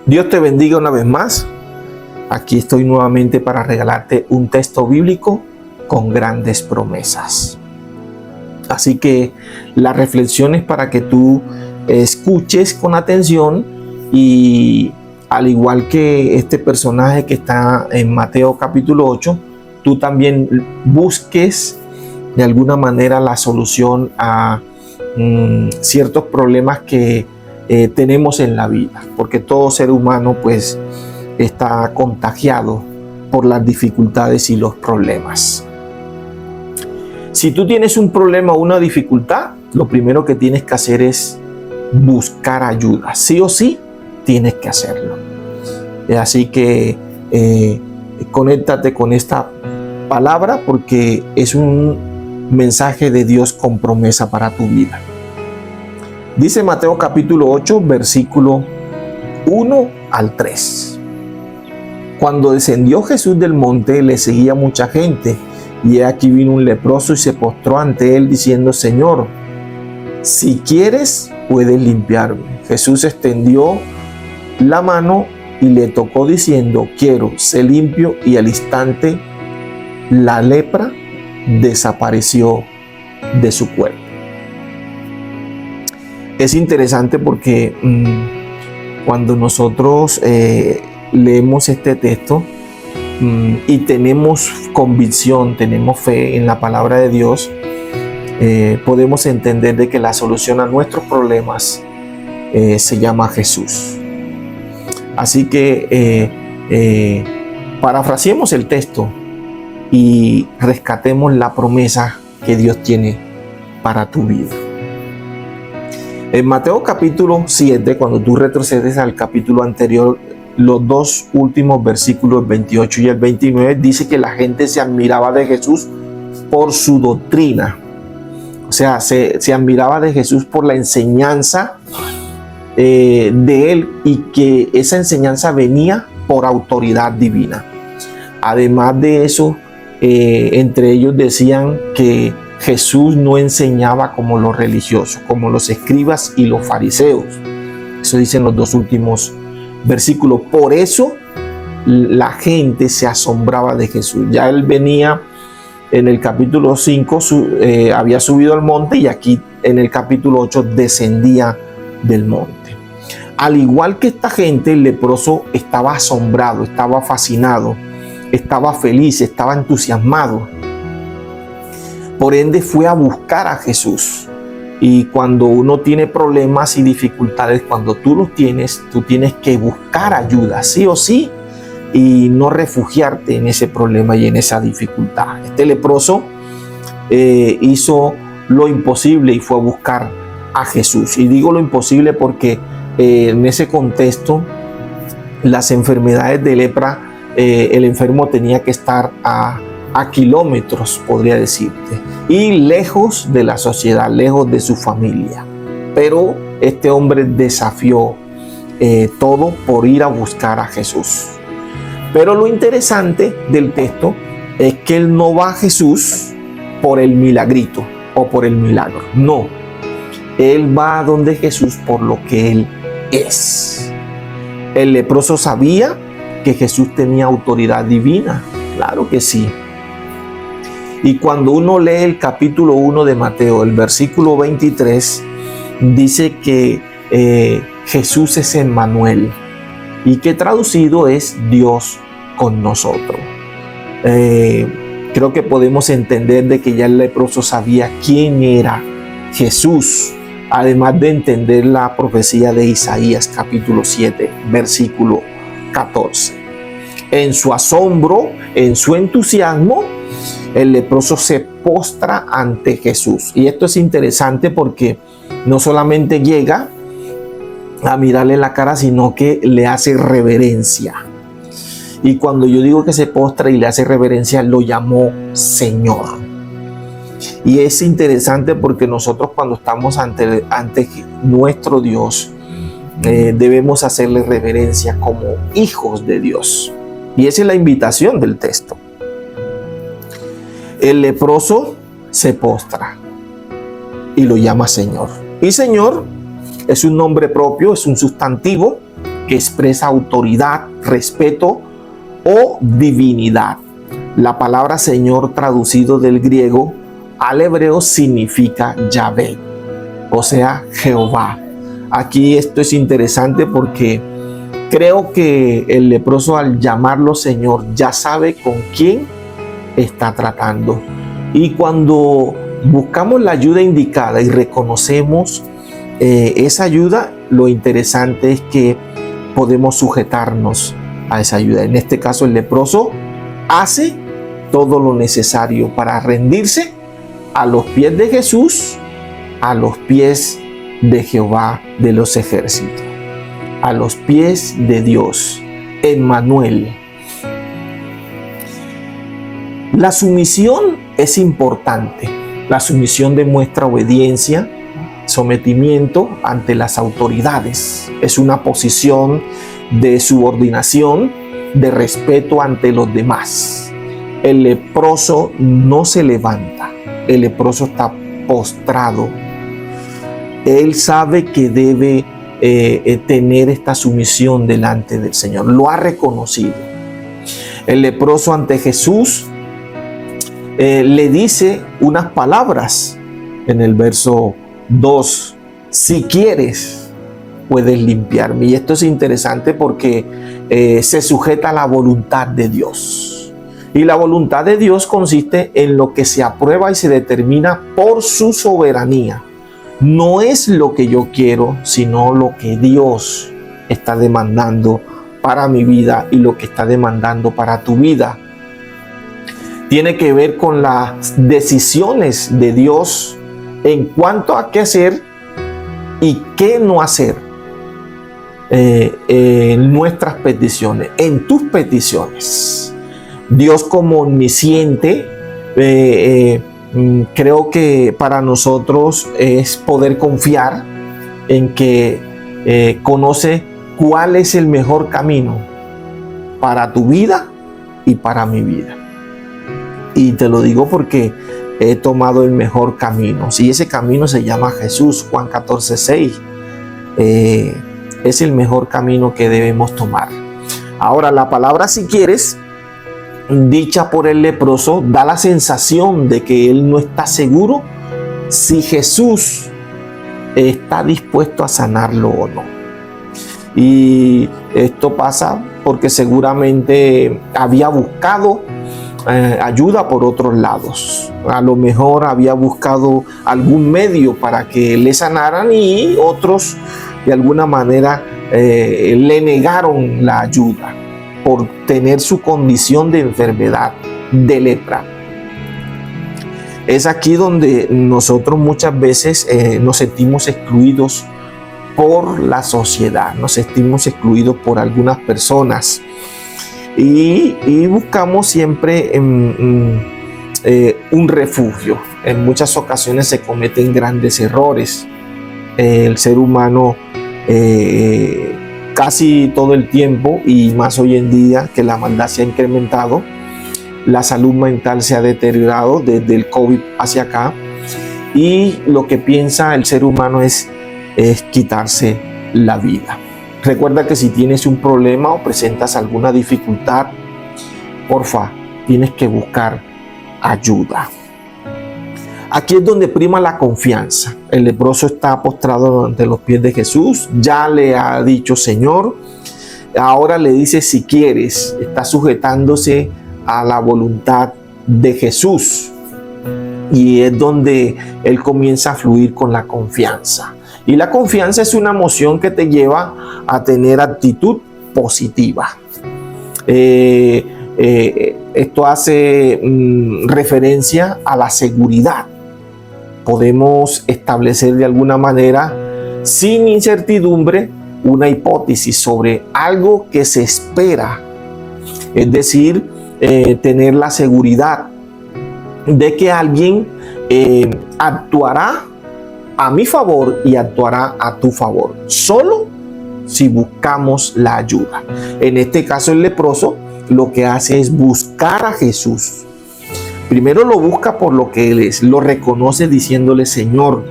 Dios te bendiga una vez más. Aquí estoy nuevamente para regalarte un texto bíblico con grandes promesas. Así que la reflexión es para que tú escuches con atención y al igual que este personaje que está en Mateo capítulo 8, tú también busques de alguna manera la solución a ciertos problemas que tenemos en la vida, porque todo ser humano pues está contagiado por las dificultades y los problemas. Si tú tienes un problema o una dificultad, lo primero que tienes que hacer es buscar ayuda. Sí o sí, tienes que hacerlo. Así que conéctate con esta palabra porque es un mensaje de Dios con promesa para tu vida. Dice Mateo capítulo 8, versículo 1 al 3. Cuando descendió Jesús del monte, le seguía mucha gente, y aquí vino un leproso y se postró ante él diciendo: Señor, si quieres, puedes limpiarme. Jesús extendió la mano y le tocó diciendo: quiero, sé limpio, y al instante la lepra desapareció de su cuerpo. Es interesante porque cuando nosotros leemos este texto y tenemos convicción, tenemos fe en la palabra de Dios, podemos entender de que la solución a nuestros problemas se llama Jesús. Así que parafraseemos el texto y rescatemos la promesa que Dios tiene para tu vida. En Mateo capítulo 7, cuando tú retrocedes al capítulo anterior, los dos últimos versículos, el 28 y el 29, dice que la gente se admiraba de Jesús por su doctrina. O sea, se admiraba de Jesús por la enseñanza de él, y que esa enseñanza venía por autoridad divina. Además de eso, entre ellos decían que Jesús no enseñaba como los religiosos, como los escribas y los fariseos. Eso dicen los dos últimos versículos. Por eso la gente se asombraba de Jesús. Ya él venía en el capítulo 5, había subido al monte, y aquí en el capítulo 8 descendía del monte. Al igual que esta gente, el leproso estaba asombrado, estaba fascinado, estaba feliz, estaba entusiasmado. Por ende fue a buscar a Jesús. Y cuando uno tiene problemas y dificultades, cuando tú los tienes, tú tienes que buscar ayuda, sí o sí, y no refugiarte en ese problema y en esa dificultad. Este leproso hizo lo imposible y fue a buscar a Jesús. Y digo lo imposible porque en ese contexto, las enfermedades de lepra, el enfermo tenía que estar a kilómetros, podría decirte, y lejos de la sociedad, lejos de su familia. Pero este hombre desafió todo por ir a buscar a Jesús. Pero lo interesante del texto es que él no va a Jesús por el milagrito o por el milagro. No, él va a donde Jesús por lo que él es. El leproso sabía que Jesús tenía autoridad divina. Claro que sí. Y cuando uno lee el capítulo 1 de Mateo, el versículo 23, dice que Jesús es Emmanuel, y que traducido es Dios con nosotros. Creo que podemos entender de que ya el leproso sabía quién era Jesús, además de entender la profecía de Isaías capítulo 7, versículo 14. En su asombro, en su entusiasmo, el leproso se postra ante Jesús. Y esto es interesante porque no solamente llega a mirarle la cara, sino que le hace reverencia. Y cuando yo digo que se postra y le hace reverencia, lo llamó Señor. Y es interesante porque nosotros, cuando estamos ante nuestro Dios, debemos hacerle reverencia como hijos de Dios. Y esa es la invitación del texto. El leproso se postra y lo llama Señor. Y Señor es un nombre propio, es un sustantivo que expresa autoridad, respeto o divinidad. La palabra Señor traducido del griego al hebreo significa Yahvé, o sea, Jehová. Aquí esto es interesante porque creo que el leproso, al llamarlo Señor, ya sabe con quién está tratando. Y cuando buscamos la ayuda indicada y reconocemos esa ayuda, lo interesante es que podemos sujetarnos a esa ayuda. En este caso, el leproso hace todo lo necesario para rendirse a los pies de Jesús, a los pies de Jehová de los ejércitos, a los pies de Dios, Emmanuel. La sumisión es importante. La sumisión demuestra obediencia, sometimiento ante las autoridades. Es una posición de subordinación, de respeto ante los demás. El leproso no se levanta, el leproso está postrado. Él sabe que debe tener esta sumisión delante del Señor, lo ha reconocido. El leproso ante Jesús le dice unas palabras en el verso 2: si quieres, puedes limpiarme. Y esto es interesante porque se sujeta a la voluntad de Dios. Y la voluntad de Dios consiste en lo que se aprueba y se determina por su soberanía. No es lo que yo quiero, sino lo que Dios está demandando para mi vida y lo que está demandando para tu vida. Tiene que ver con las decisiones de Dios en cuanto a qué hacer y qué no hacer en nuestras peticiones, en tus peticiones. Dios, como omnisciente, creo que para nosotros es poder confiar en que conoce cuál es el mejor camino para tu vida y para mi vida. Y te lo digo porque he tomado el mejor camino. Si ese camino se llama Jesús, Juan 14:6, es el mejor camino que debemos tomar. Ahora, la palabra si quieres, dicha por el leproso, da la sensación de que él no está seguro si Jesús está dispuesto a sanarlo o no. Y esto pasa porque seguramente había buscado ayuda por otros lados. A lo mejor había buscado algún medio para que le sanaran y otros de alguna manera le negaron la ayuda por tener su condición de enfermedad, de lepra. Es aquí donde nosotros muchas veces nos sentimos excluidos por la sociedad, nos sentimos excluidos por algunas personas y buscamos siempre un refugio. En muchas ocasiones se cometen grandes errores. El ser humano casi todo el tiempo, y más hoy en día que la maldad se ha incrementado, la salud mental se ha deteriorado desde el COVID hacia acá, y lo que piensa el ser humano es quitarse la vida. Recuerda que si tienes un problema o presentas alguna dificultad, porfa, tienes que buscar ayuda. Aquí es donde prima la confianza. El leproso está postrado ante los pies de Jesús, ya le ha dicho Señor, ahora le dice si quieres, está sujetándose a la voluntad de Jesús, y es donde él comienza a fluir con la confianza. Y la confianza es una emoción que te lleva a tener actitud positiva. Esto hace referencia a la seguridad. Podemos establecer de alguna manera, sin incertidumbre, una hipótesis sobre algo que se espera. Es decir, tener la seguridad de que alguien actuará a mi favor y actuará a tu favor, solo si buscamos la ayuda. En este caso, el leproso lo que hace es buscar a Jesús. Primero lo busca por lo que Él es, lo reconoce diciéndole Señor.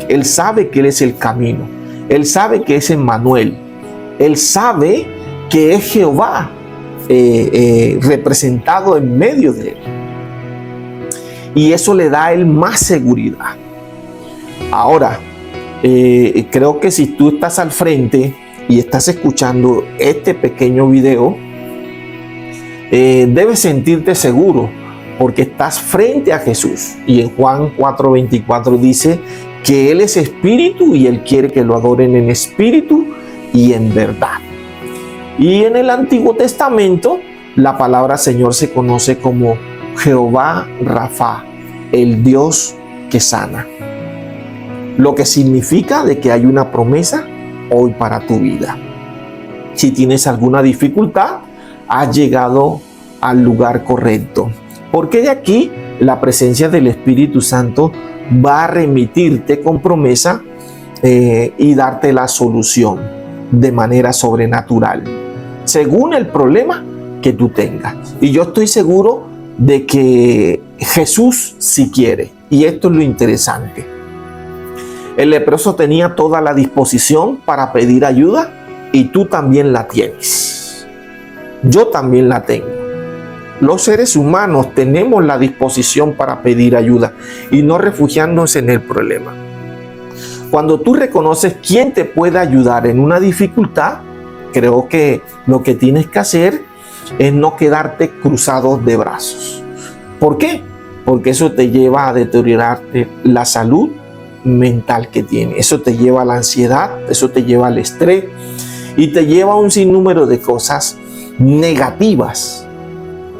Él sabe que Él es el camino, Él sabe que es Emmanuel, Él sabe que es Jehová representado en medio de él. Y eso le da a él más seguridad. Ahora, creo que si tú estás al frente y estás escuchando este pequeño video, debes sentirte seguro porque estás frente a Jesús. Y en Juan 4:24 dice que Él es espíritu y Él quiere que lo adoren en espíritu y en verdad. Y en el Antiguo Testamento, la palabra Señor se conoce como Jehová Rafa, el Dios que sana. Lo que significa de que hay una promesa hoy para tu vida. Si tienes alguna dificultad, has llegado al lugar correcto. Porque de aquí la presencia del Espíritu Santo va a remitirte con promesa y darte la solución de manera sobrenatural, según el problema que tú tengas. Y yo estoy seguro de que Jesús sí quiere. Y esto es lo interesante. El leproso tenía toda la disposición para pedir ayuda y tú también la tienes. Yo también la tengo. Los seres humanos tenemos la disposición para pedir ayuda y no refugiarnos en el problema. Cuando tú reconoces quién te puede ayudar en una dificultad, creo que lo que tienes que hacer es no quedarte cruzado de brazos. ¿Por qué? Porque eso te lleva a deteriorarte la salud mental que tienes. Eso te lleva a la ansiedad, eso te lleva al estrés y te lleva a un sinnúmero de cosas negativas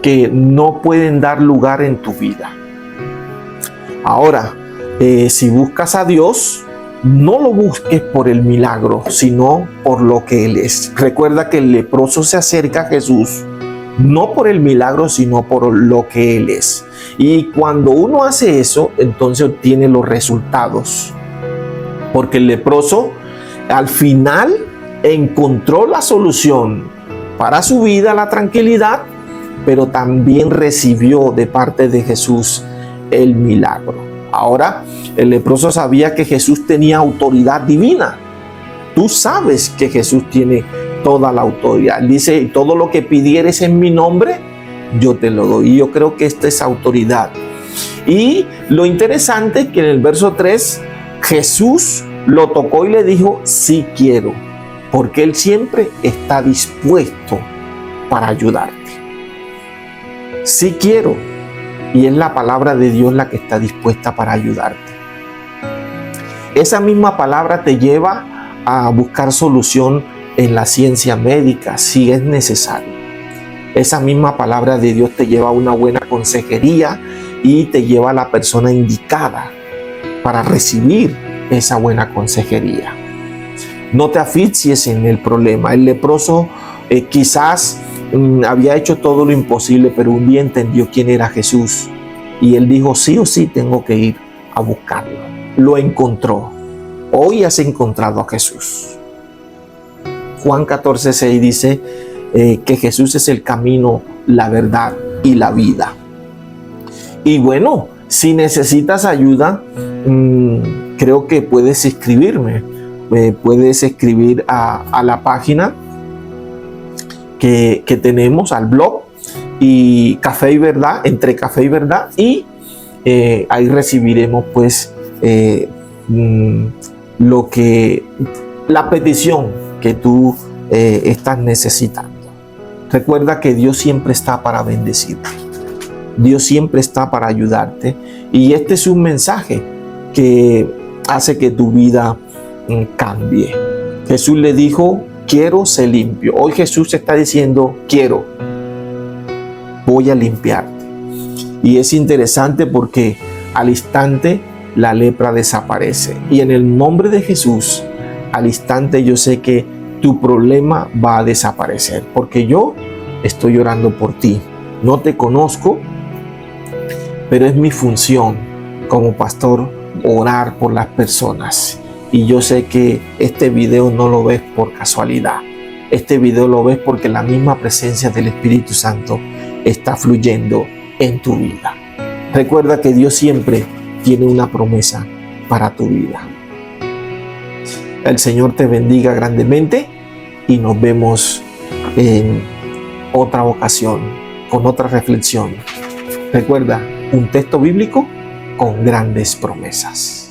que no pueden dar lugar en tu vida. Ahora, si buscas a Dios, no lo busques por el milagro, sino por lo que Él es. Recuerda que el leproso se acerca a Jesús no por el milagro, sino por lo que Él es. Y cuando uno hace eso, entonces obtiene los resultados. Porque el leproso al final encontró la solución para su vida, la tranquilidad, pero también recibió de parte de Jesús el milagro. Ahora, el leproso sabía que Jesús tenía autoridad divina. Tú sabes que Jesús tiene toda la autoridad. Dice, todo lo que pidieres en mi nombre, yo te lo doy. Y yo creo que esta es autoridad. Y lo interesante es que en el verso 3, Jesús lo tocó y le dijo, sí quiero, porque Él siempre está dispuesto para ayudarte. Sí quiero. Y es la palabra de Dios la que está dispuesta para ayudarte. Esa misma palabra te lleva a buscar solución en la ciencia médica si es necesario. Esa misma palabra de Dios te lleva a una buena consejería y te lleva a la persona indicada para recibir esa buena consejería. No te asfixies en el problema. El leproso quizás había hecho todo lo imposible, pero un día entendió quién era Jesús y él dijo, sí o sí tengo que ir a buscarlo. Lo encontró. Hoy has encontrado a Jesús. Juan 14:6 dice que Jesús es el camino, la verdad y la vida. Y bueno, si necesitas ayuda, creo que puedes escribirme. Puedes escribir a la página que tenemos, al blog, y Café y Verdad, entre Café y Verdad, y ahí recibiremos pues la petición que tú estás necesitando. Recuerda que Dios siempre está para bendecirte. Dios siempre está para ayudarte. Y este es un mensaje que hace que tu vida cambie. Jesús le dijo, quiero ser limpio. Hoy Jesús está diciendo, quiero, voy a limpiarte. Y es interesante porque al instante la lepra desaparece. Y en el nombre de Jesús, al instante yo sé que tu problema va a desaparecer. Porque yo estoy orando por ti. No te conozco, pero es mi función como pastor orar por las personas. Y yo sé que este video no lo ves por casualidad. Este video lo ves porque la misma presencia del Espíritu Santo está fluyendo en tu vida. Recuerda que Dios siempre tiene una promesa para tu vida. El Señor te bendiga grandemente y nos vemos en otra ocasión con otra reflexión. Recuerda, un texto bíblico con grandes promesas.